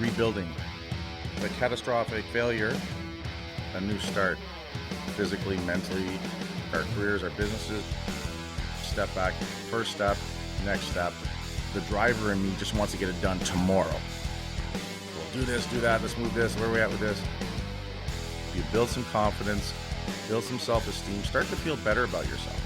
rebuilding. A catastrophic failure, a new start. Physically, mentally, our careers, our businesses. Step back, first step, next step. The driver in me just wants to get it done tomorrow. We'll do this, do that, let's move this, where are we at with this? You build some confidence, build some self-esteem, start to feel better about yourself.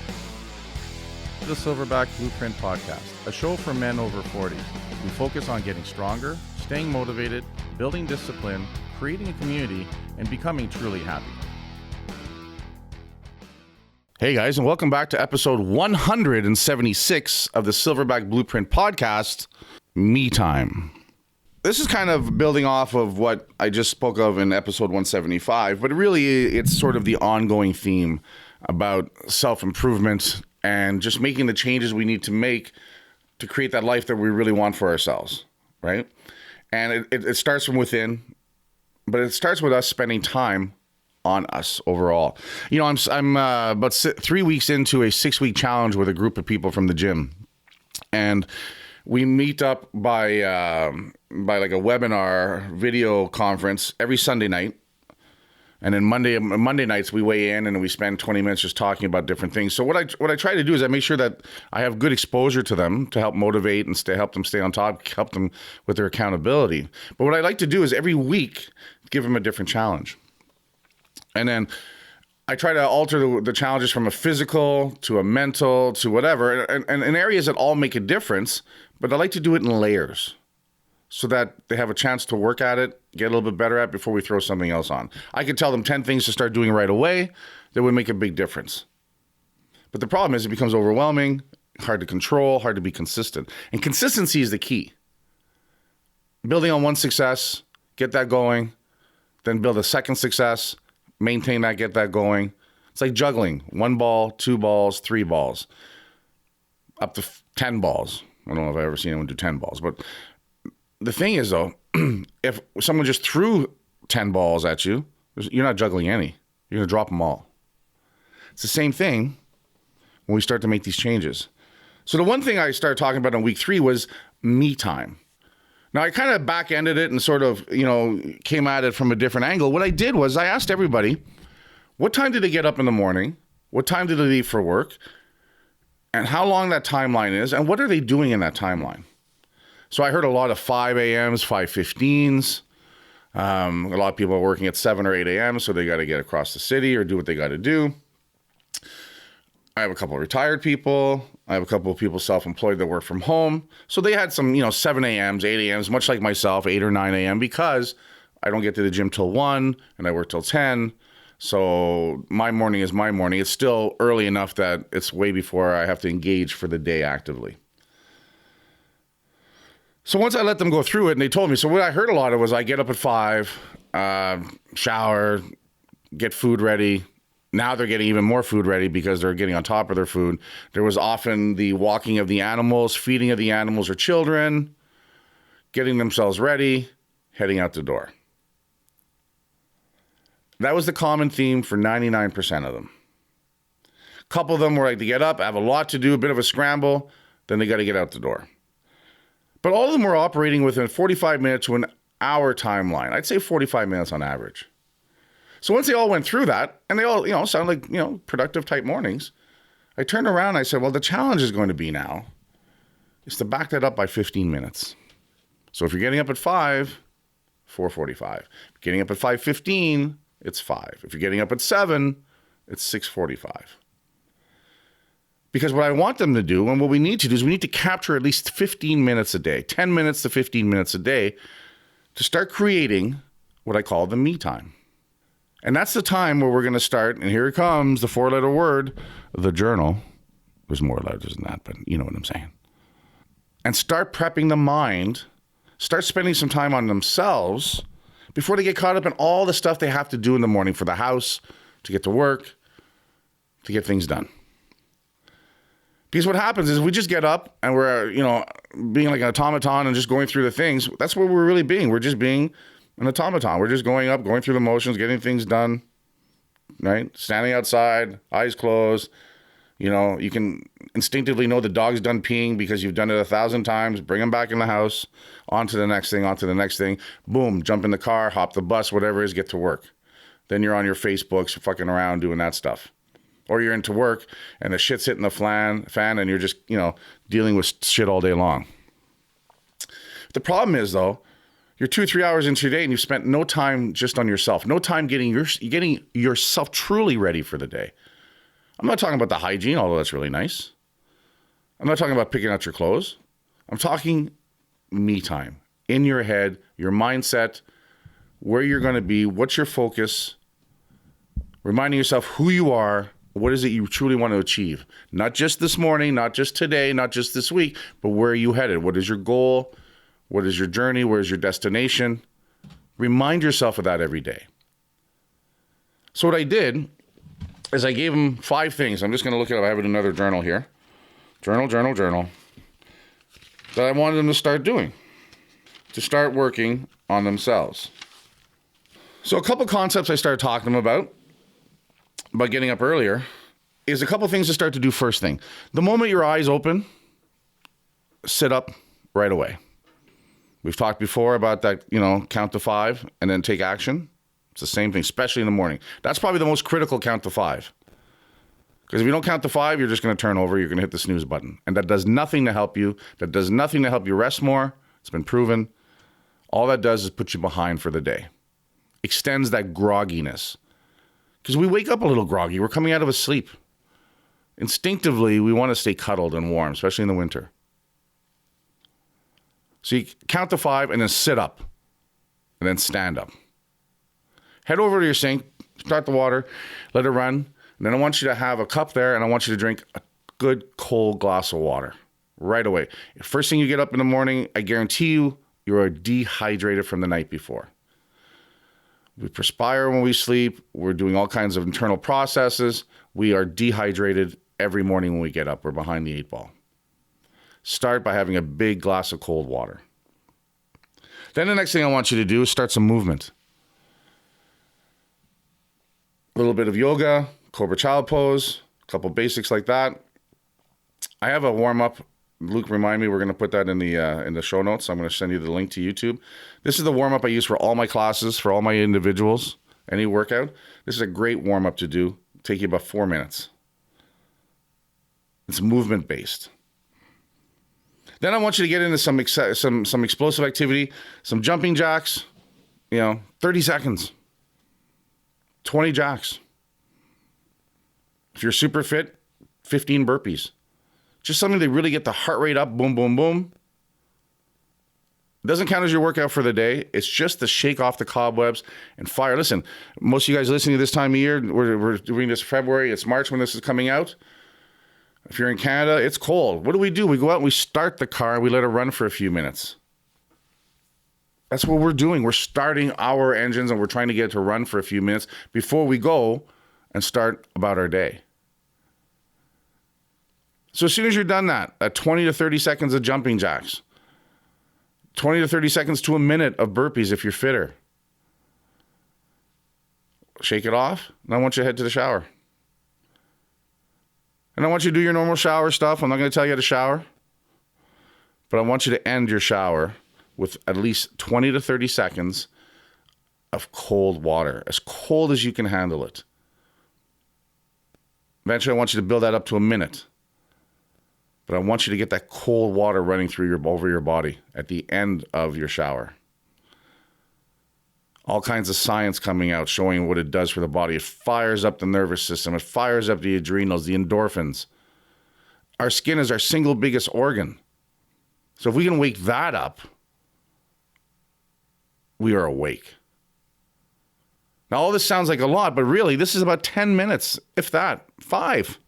The Silverback Blueprint Podcast, a show for men over 40. We focus on getting stronger, staying motivated, building discipline, creating a community, and becoming truly happy. Hey guys, and welcome back to episode 176 of the Silverback Blueprint Podcast, Me Time. This is kind of building off of what I just spoke of in episode 175, but really it's sort of the ongoing theme about self-improvement and just making the changes we need to make to create that life that we really want for ourselves, right? And it starts from within, but it starts with us spending time on us overall. You know, I'm about 3 weeks into a 6-week challenge with a group of people from the gym, and we meet up by like a webinar video conference every Sunday night. And then Monday nights we weigh in and we spend 20 minutes just talking about different things. So what I try to do is I make sure that I have good exposure to them to help motivate and help them stay on top, help them with their accountability. But what I like to do is every week give them a different challenge. And then I try to alter the challenges from a physical to a mental to whatever, and in areas that all make a difference, but I like to do it in layers so that they have a chance to work at it, get a little bit better at it before we throw something else on. I could tell them 10 things to start doing right away that would make a big difference. But the problem is it becomes overwhelming, hard to control, hard to be consistent. And consistency is the key. Building on one success, get that going, then build a second success, maintain that, get that going. It's like juggling. 1 ball, 2 balls, 3 balls, up to 10 balls. I don't know if I've ever seen anyone do 10 balls, but the thing is, though, if someone just threw 10 balls at you, you're not juggling any. You're going to drop them all. It's the same thing when we start to make these changes. So the one thing I started talking about in week 3 was me time. Now, I kind of back-ended it and sort of, came at it from a different angle. What I did was I asked everybody, what time did they get up in the morning? What time did they leave for work? And how long that timeline is? And what are they doing in that timeline? So I heard a lot of 5 a.m.s, 5:15s. A lot of people are working at 7 or 8 a.m., so they got to get across the city or do what they got to do. I have a couple of retired people. I have a couple of people self-employed that work from home. So they had some, 7 a.m.s, 8 a.m.s, much like myself, 8 or 9 a.m., because I don't get to the gym till 1 and I work till 10. So my morning is my morning. It's still early enough that it's way before I have to engage for the day actively. So once I let them go through it, and they told me, so what I heard a lot of was I get up at 5, shower, get food ready. Now they're getting even more food ready because they're getting on top of their food. There was often the walking of the animals, feeding of the animals or children, getting themselves ready, heading out the door. That was the common theme for 99% of them. A couple of them were like, they get up, have a lot to do, a bit of a scramble, then they got to get out the door. But all of them were operating within 45 minutes to an hour timeline. I'd say 45 minutes on average. So once they all went through that, and they all, sounded like, productive type mornings, I turned around and I said, well, the challenge is going to be now is to back that up by 15 minutes. So if you're getting up at 5, 4:45. If you're getting up at 5:15, it's 5. If you're getting up at 7, it's 6:45. Because what I want them to do, and what we need to do, is we need to capture at least 15 minutes a day, 10 minutes to 15 minutes a day, to start creating what I call the me time. And that's the time where we're going to start, and here it comes, the 4-letter word, the journal. There's more letters than that, but you know what I'm saying. And start prepping the mind, start spending some time on themselves before they get caught up in all the stuff they have to do in the morning for the house, to get to work, to get things done. Because what happens is we just get up and we're, being like an automaton and just going through the things. That's what we're really being. We're just being an automaton. We're just going up, going through the motions, getting things done, right? Standing outside, eyes closed, You know, you can instinctively know the dog's done peeing because you've done it 1,000 times. Bring him back in the house, on to the next thing, on to the next thing. Boom, jump in the car, hop the bus, whatever it is, get to work. Then you're on your Facebooks, fucking around doing that stuff. Or you're into work and the shit's hitting the fan and you're just, dealing with shit all day long. The problem is, though, you're 2-3 hours into your day and you've spent no time just on yourself. No time getting yourself truly ready for the day. I'm not talking about the hygiene, although that's really nice. I'm not talking about picking out your clothes. I'm talking me time. In your head, your mindset, where you're going to be, what's your focus, reminding yourself who you are, what is it you truly want to achieve. Not just this morning, not just today, not just this week, but where are you headed? What is your goal? What is your journey? Where's your destination? Remind yourself of that every day. So what I did is I gave him 5 things. I'm just going to look at it. I have another journal here. Journal. That I wanted them to start doing. To start working on themselves. So a couple concepts I started talking to them about getting up earlier, is a couple things to start to do first thing. The moment your eyes open, sit up right away. We've talked before about that, count to 5 and then take action. It's the same thing, especially in the morning. That's probably the most critical count to 5. Because if you don't count to 5, you're just going to turn over. You're going to hit the snooze button. And that does nothing to help you. That does nothing to help you rest more. It's been proven. All that does is put you behind for the day. Extends that grogginess. Because we wake up a little groggy. We're coming out of a sleep. Instinctively, we want to stay cuddled and warm, especially in the winter. So you count to 5 and then sit up. And then stand up. Head over to your sink, start the water, let it run. And then I want you to have a cup there and I want you to drink a good cold glass of water right away. First thing you get up in the morning, I guarantee you, you're dehydrated from the night before. We perspire when we sleep. We're doing all kinds of internal processes. We are dehydrated every morning when we get up. We're behind the 8 ball. Start by having a big glass of cold water. Then the next thing I want you to do is start some movement. A little bit of yoga, Cobra Child pose, a couple basics like that. I have a warm-up. Luke, remind me, we're going to put that in the show notes. I'm going to send you the link to YouTube. This is the warm-up I use for all my classes, for all my individuals, any workout. This is a great warm-up to do. It'll take you about 4 minutes. It's movement-based. Then I want you to get into some explosive activity, some jumping jacks, 30 seconds. 20 jacks. If you're super fit, 15 burpees. Just something to really get the heart rate up, boom, boom, boom. It doesn't count as your workout for the day. It's just to shake off the cobwebs and fire. Listen, most of you guys listening to this time of year, we're doing this February. It's March when this is coming out. If you're in Canada, it's cold. What do? We go out and we start the car and we let it run for a few minutes. That's what we're doing. We're starting our engines and we're trying to get it to run for a few minutes before we go and start about our day. So as soon as you're done that, at 20 to 30 seconds of jumping jacks, 20 to 30 seconds to a minute of burpees if you're fitter. Shake it off, and I want you to head to the shower. And I want you to do your normal shower stuff. I'm not going to tell you how to shower, but I want you to end your shower with at least 20 to 30 seconds of cold water, as cold as you can handle it. Eventually, I want you to build that up to a minute. But I want you to get that cold water running through over your body at the end of your shower. All kinds of science coming out showing what it does for the body. It fires up the nervous system. It fires up the adrenals, the endorphins. Our skin is our single biggest organ. So if we can wake that up, we are awake. Now, all this sounds like a lot, but really, this is about 10 minutes, if that, 5.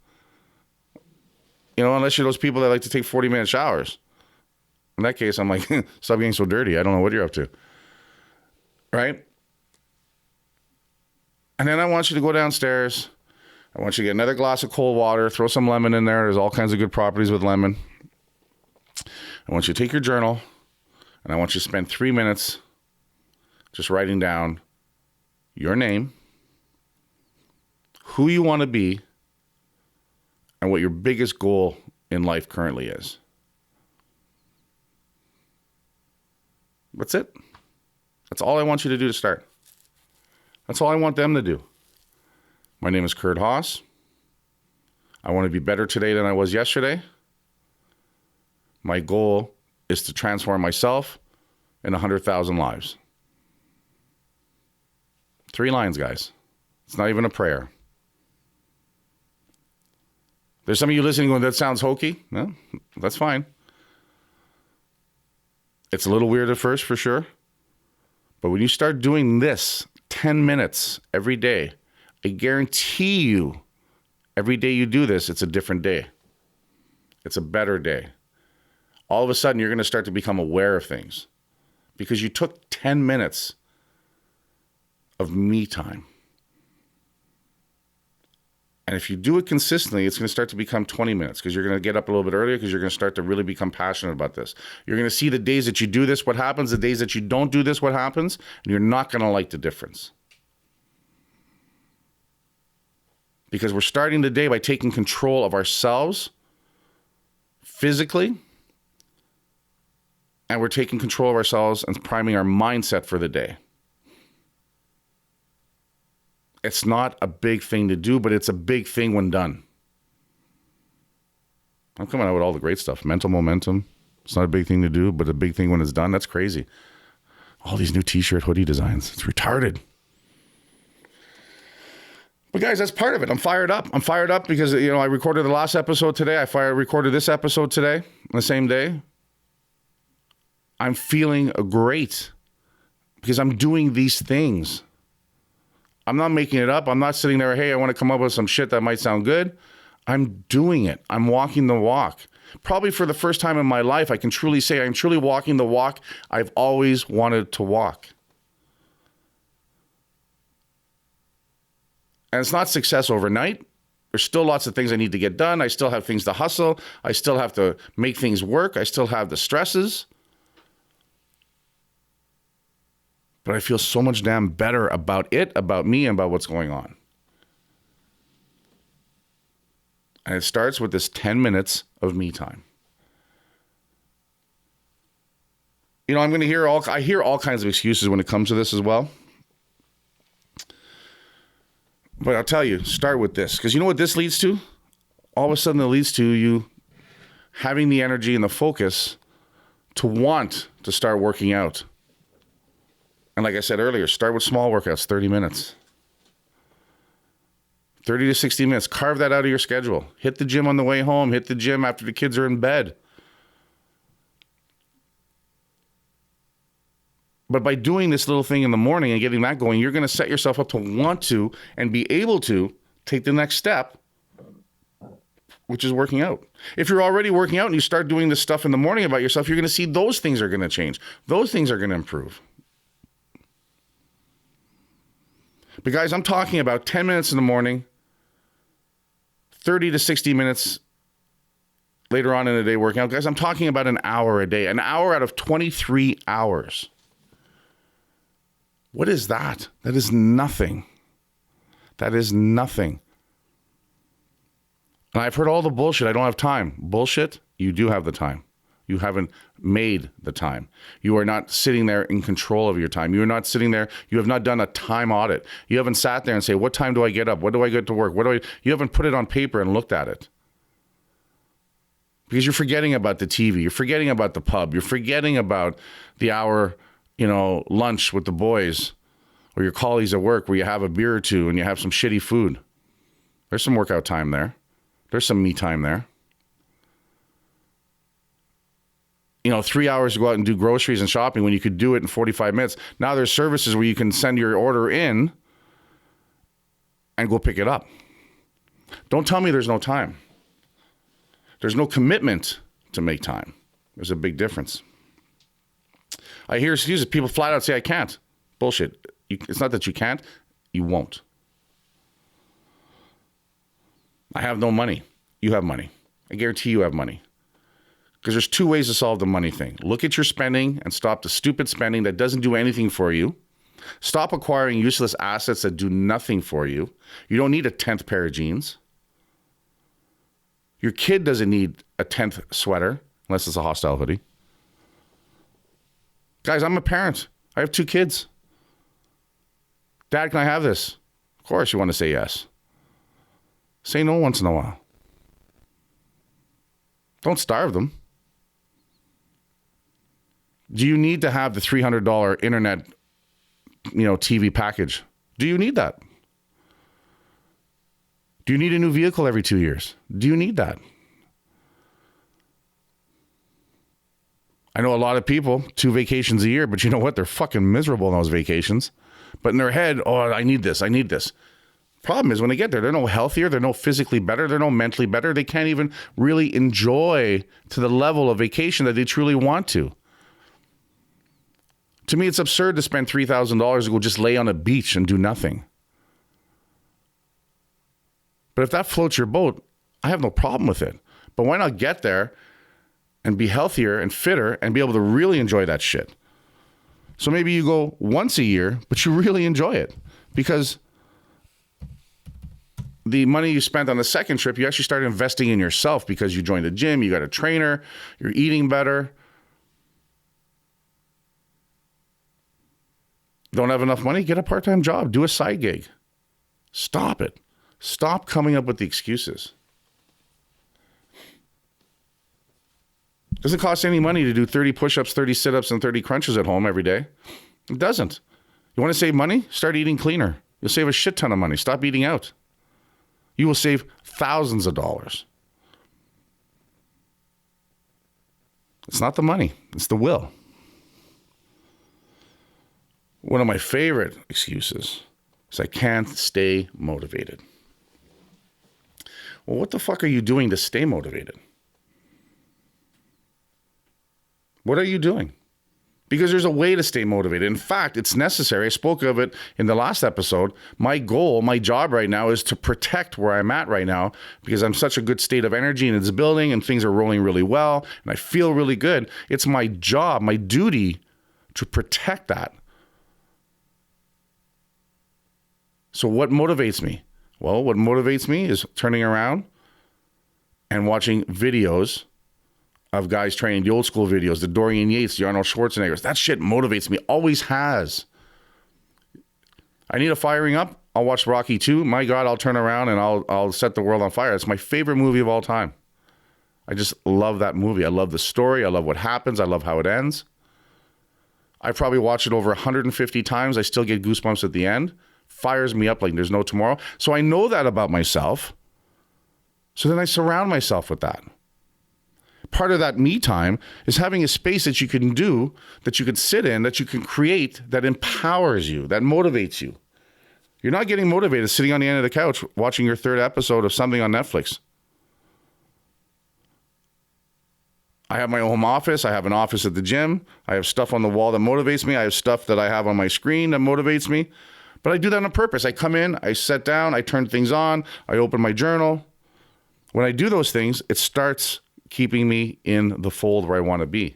Unless you're those people that like to take 40-minute showers. In that case, I'm like, stop getting so dirty. I don't know what you're up to. Right? And then I want you to go downstairs. I want you to get another glass of cold water. Throw some lemon in there. There's all kinds of good properties with lemon. I want you to take your journal. And I want you to spend 3 minutes just writing down your name, who you want to be, and what your biggest goal in life currently is. That's it. That's all I want you to do to start. That's all I want them to do. My name is Kurt Haas. I want to be better today than I was yesterday. My goal is to transform myself in 100,000 lives. 3 lines, guys. It's not even a prayer. There's some of you listening going, that sounds hokey. No, that's fine. It's a little weird at first, for sure. But when you start doing this 10 minutes every day, I guarantee you, every day you do this, it's a different day. It's a better day. All of a sudden, you're going to start to become aware of things because you took 10 minutes of me time. And if you do it consistently, it's going to start to become 20 minutes because you're going to get up a little bit earlier because you're going to start to really become passionate about this. You're going to see the days that you do this, what happens, the days that you don't do this, what happens, and you're not going to like the difference. Because we're starting the day by taking control of ourselves physically, and we're taking control of ourselves and priming our mindset for the day. It's not a big thing to do, but it's a big thing when done. I'm coming out with all the great stuff. Mental momentum. It's not a big thing to do, but a big thing when it's done. That's crazy. All these new t-shirt, hoodie designs. It's retarded. But guys, that's part of it. I'm fired up. I'm fired up because, I recorded the last episode today. I recorded this episode today, the same day. I'm feeling great because I'm doing these things. I'm not making it up. I'm not sitting there, hey, I want to come up with some shit that might sound good. I'm doing it. I'm walking the walk. Probably for the first time in my life, I can truly say I'm truly walking the walk I've always wanted to walk. And it's not success overnight. There's still lots of things I need to get done. I still have things to hustle. I still have to make things work. I still have the stresses. But I feel so much damn better about it, about me, and about what's going on. And it starts with this 10 minutes of me time. I'm going to I hear all kinds of excuses when it comes to this as well. But I'll tell you, start with this. Because you know what this leads to? All of a sudden it leads to you having the energy and the focus to want to start working out. And like I said earlier, start with small workouts, 30 minutes. 30 to 60 minutes. Carve that out of your schedule. Hit the gym on the way home. Hit the gym after the kids are in bed. But by doing this little thing in the morning and getting that going, you're going to set yourself up to want to and be able to take the next step, which is working out. If you're already working out and you start doing this stuff in the morning about yourself, you're going to see those things are going to change. Those things are going to improve. But guys, I'm talking about 10 minutes in the morning, 30 to 60 minutes later on in the day working out. Guys, I'm talking about an hour a day, an hour out of 23 hours. What is that? That is nothing. That is nothing. And I've heard all the bullshit. I don't have time. Bullshit, you do have the time. You haven't made the time. You are not sitting there in control of your time. You are not sitting there. You have not done a time audit. You haven't sat there and say, what time do I get up? What do I get to work? You haven't put it on paper and looked at it. Because you're forgetting about the TV. You're forgetting about the pub. You're forgetting about the hour, lunch with the boys or your colleagues at work where you have a beer or two and you have some shitty food. There's some workout time there. There's some me time there. 3 hours to go out and do groceries and shopping when you could do it in 45 minutes. Now there's services where you can send your order in and go pick it up. Don't tell me there's no time. There's no commitment to make time. There's a big difference. I hear excuses. People flat out say, I can't. Bullshit. It's not that you can't. You won't. I have no money. You have money. I guarantee you have money. Because there's 2 ways to solve the money thing. Look at your spending and stop the stupid spending that doesn't do anything for you. Stop acquiring useless assets that do nothing for you. You don't need a 10th pair of jeans. Your kid doesn't need a 10th sweater unless it's a hostile hoodie. Guys, I'm a parent. I have 2 kids. Dad, can I have this? Of course you want to say yes. Say no once in a while. Don't starve them. Do you need to have the $300 internet, TV package? Do you need that? Do you need a new vehicle every 2 years? Do you need that? I know a lot of people, 2 vacations a year, but you know what? They're fucking miserable on those vacations. But in their head, oh, I need this. Problem is when they get there, they're no healthier, they're no physically better, they're no mentally better. They can't even really enjoy to the level of vacation that they truly want to. To me, it's absurd to spend $3,000 to go just lay on a beach and do nothing. But if that floats your boat, I have no problem with it. But why not get there and be healthier and fitter and be able to really enjoy that shit? So maybe you go once a year, but you really enjoy it because the money you spent on the second trip, you actually start investing in yourself because you joined the gym, you got a trainer, you're eating better. Don't have enough money? Get a part-time job. Do a side gig. Stop it. Stop coming up with the excuses. It doesn't cost any money to do 30 push-ups, 30 sit-ups, and 30 crunches at home every day. It doesn't. You want to save money? Start eating cleaner. You'll save a shit ton of money. Stop eating out. You will save thousands of dollars. It's not the money. It's the will. One of my favorite excuses is I can't stay motivated. Well, what the fuck are you doing to stay motivated? What are you doing? Because there's a way to stay motivated. In fact, it's necessary. I spoke of it in the last episode. My goal, my job right now is to protect where I'm at right now because I'm such a good state of energy and it's building and things are rolling really well and I feel really good. It's my job, my duty to protect that. So what motivates me? Well, what motivates me is turning around and watching videos of guys training, the old school videos, the Dorian Yates, the Arnold Schwarzeneggers. That shit motivates me, always has. I need a firing up. I'll watch Rocky 2. My God, I'll turn around and I'll set the world on fire. It's my favorite movie of all time. I just love that movie. I love the story. I love what happens. I love how it ends. I probably watched it over 150 times. I still get goosebumps at the end. Fires me up like there's no tomorrow. So I know that about myself. So then I surround myself with that. Part of that me time is having a space that you can do, that you can sit in, that you can create, that empowers you, that motivates you. You're not getting motivated sitting on the end of the couch watching your 3rd episode of something on Netflix. I have my home office. I have an office at the gym. I have stuff on the wall that motivates me. I have stuff that I have on my screen that motivates me. But I do that on purpose. I come in, I sit down, I turn things on, I open my journal. When I do those things, it starts keeping me in the fold where I want to be.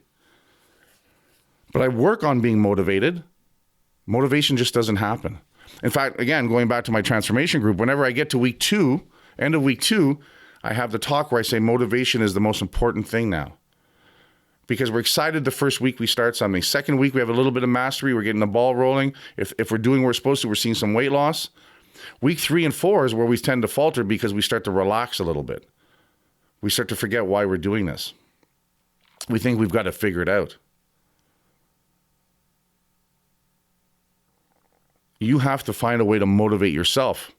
But I work on being motivated. Motivation just doesn't happen. In fact, again, going back to my transformation group, whenever I get to week 2, end of week 2, I have the talk where I say motivation is the most important thing now. Because we're excited the first week we start something. Second week, we have a little bit of mastery. We're getting the ball rolling. If we're doing what we're supposed to, we're seeing some weight loss. Week 3 and 4 is where we tend to falter because we start to relax a little bit. We start to forget why we're doing this. We think we've got to figure it out. You have to find a way to motivate yourself.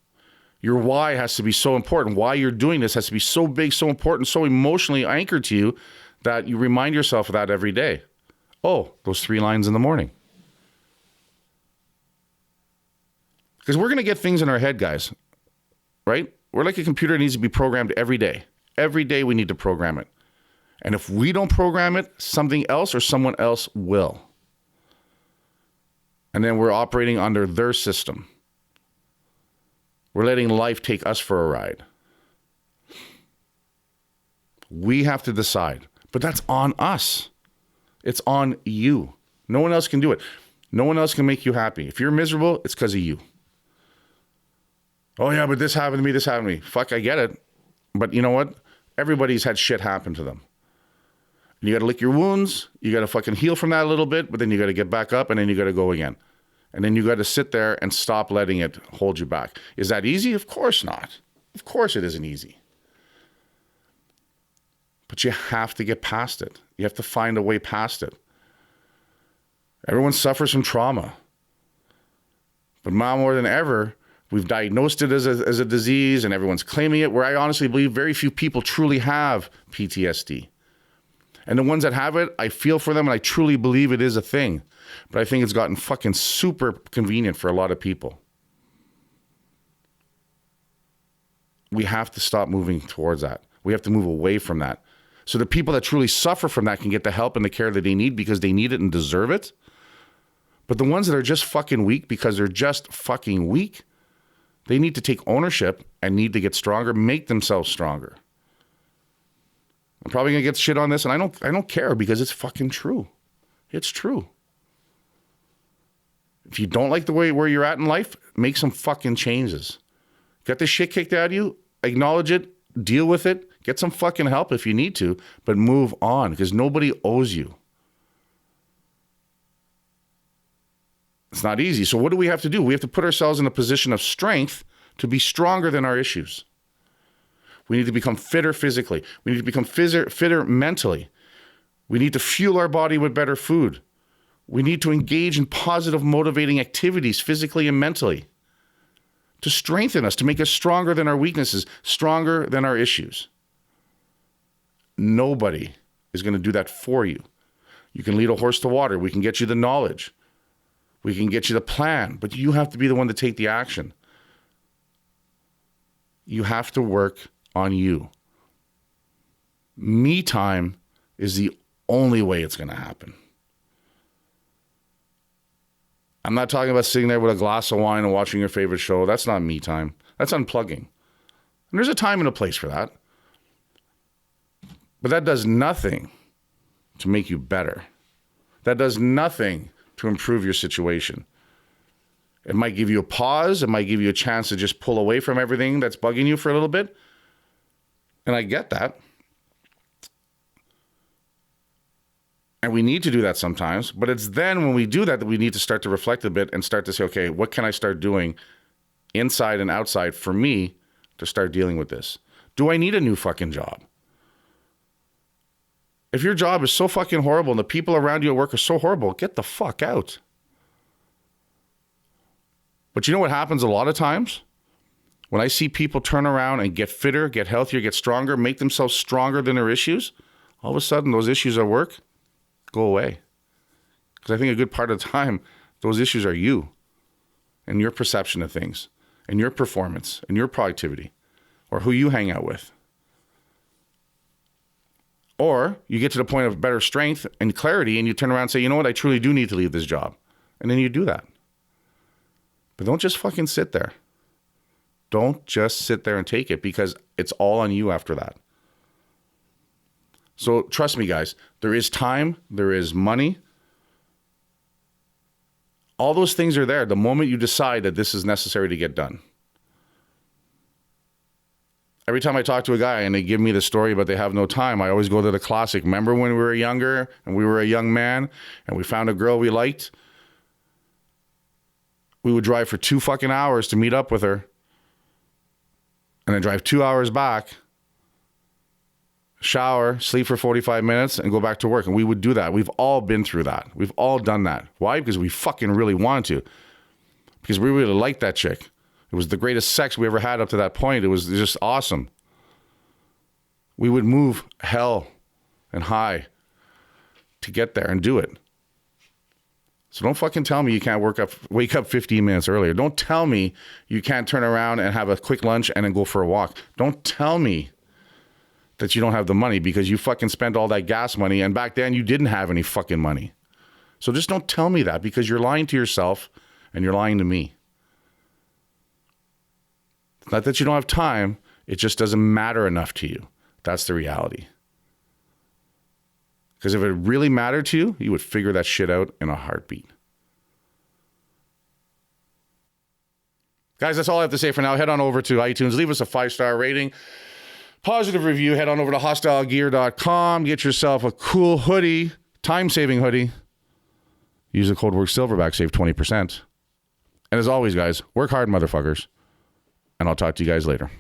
Your why has to be so important. Why you're doing this has to be so big, so important, so emotionally anchored to you that you remind yourself of that every day. Oh, those 3 lines in the morning. Because we're going to get things in our head, guys, right? We're like a computer that needs to be programmed every day. Every day we need to program it. And if we don't program it, something else or someone else will. And then we're operating under their system. We're letting life take us for a ride. We have to decide. But that's on us. It's on you. No one else can do it. No one else can make you happy. If you're miserable, it's because of you. Oh yeah, but this happened to me, Fuck, I get it. But you know what? Everybody's had shit happen to them. And you got to lick your wounds. You got to fucking heal from that a little bit, but then you got to get back up and then you got to go again. And then you got to sit there and stop letting it hold you back. Is that easy? Of course not. Of course it isn't easy. But you have to get past it. You have to find a way past it. Everyone suffers from trauma. But now more than ever, we've diagnosed it as a disease and everyone's claiming it, where I honestly believe very few people truly have PTSD. And the ones that have it, I feel for them and I truly believe it is a thing. But I think it's gotten fucking super convenient for a lot of people. We have to stop moving towards that. We have to move away from that. So the people that truly suffer from that can get the help and the care that they need because they need it and deserve it. But the ones that are just fucking weak because they're just fucking weak, they need to take ownership and need to get stronger, make themselves stronger. I'm probably going to get shit on this, and I don't care because it's fucking true. It's true. If you don't like the way where you're at in life, make some fucking changes. Got this shit kicked out of you, acknowledge it, deal with it, get some fucking help if you need to, but move on because nobody owes you. It's not easy. So what do we have to do? We have to put ourselves in a position of strength to be stronger than our issues. We need to become fitter physically. We need to become fitter mentally. We need to fuel our body with better food. We need to engage in positive, motivating activities physically and mentally to strengthen us, to make us stronger than our weaknesses, stronger than our issues. Nobody is going to do that for you. You can lead a horse to water. We can get you the knowledge. We can get you the plan, but you have to be the one to take the action. You have to work on you. Me time is the only way it's going to happen. I'm not talking about sitting there with a glass of wine and watching your favorite show. That's not me time. That's unplugging. And there's a time and a place for that. But that does nothing to make you better. That does nothing to improve your situation. It might give you a pause. It might give you a chance to just pull away from everything that's bugging you for a little bit. And I get that. And we need to do that sometimes. But it's then when we do that we need to start to reflect a bit and start to say, okay, what can I start doing inside and outside for me to start dealing with this? Do I need a new fucking job? If your job is so fucking horrible and the people around you at work are so horrible, get the fuck out. But you know what happens a lot of times? When I see people turn around and get fitter, get healthier, get stronger, make themselves stronger than their issues, all of a sudden those issues at work go away. Because I think a good part of the time, those issues are you and your perception of things and your performance and your productivity or who you hang out with. Or you get to the point of better strength and clarity and you turn around and say, you know what, I truly do need to leave this job. And then you do that. But don't just fucking sit there. Don't just sit there and take it because it's all on you after that. So trust me, guys, there is time, there is money. All those things are there the moment you decide that this is necessary to get done. Every time I talk to a guy and they give me the story about they have no time, I always go to the classic. Remember when we were younger and we were a young man and we found a girl we liked? We would drive for 2 fucking hours to meet up with her and then drive 2 hours back, shower, sleep for 45 minutes and go back to work. And we would do that. We've all been through that. We've all done that. Why? Because we fucking really wanted to. Because we really liked that chick. It was the greatest sex we ever had up to that point. It was just awesome. We would move hell and high to get there and do it. So don't fucking tell me you can't wake up 15 minutes earlier. Don't tell me you can't turn around and have a quick lunch and then go for a walk. Don't tell me that you don't have the money because you fucking spent all that gas money and back then you didn't have any fucking money. So just don't tell me that because you're lying to yourself and you're lying to me. It's not that you don't have time, it just doesn't matter enough to you. That's the reality. Because if it really mattered to you, you would figure that shit out in a heartbeat. Guys, that's all I have to say for now. Head on over to iTunes, leave us a 5-star rating. positive review, head on over to hostilegear.com. Get yourself a cool hoodie, time-saving hoodie. Use the code word Silverback, save 20%. And as always, guys, work hard, motherfuckers. And I'll talk to you guys later.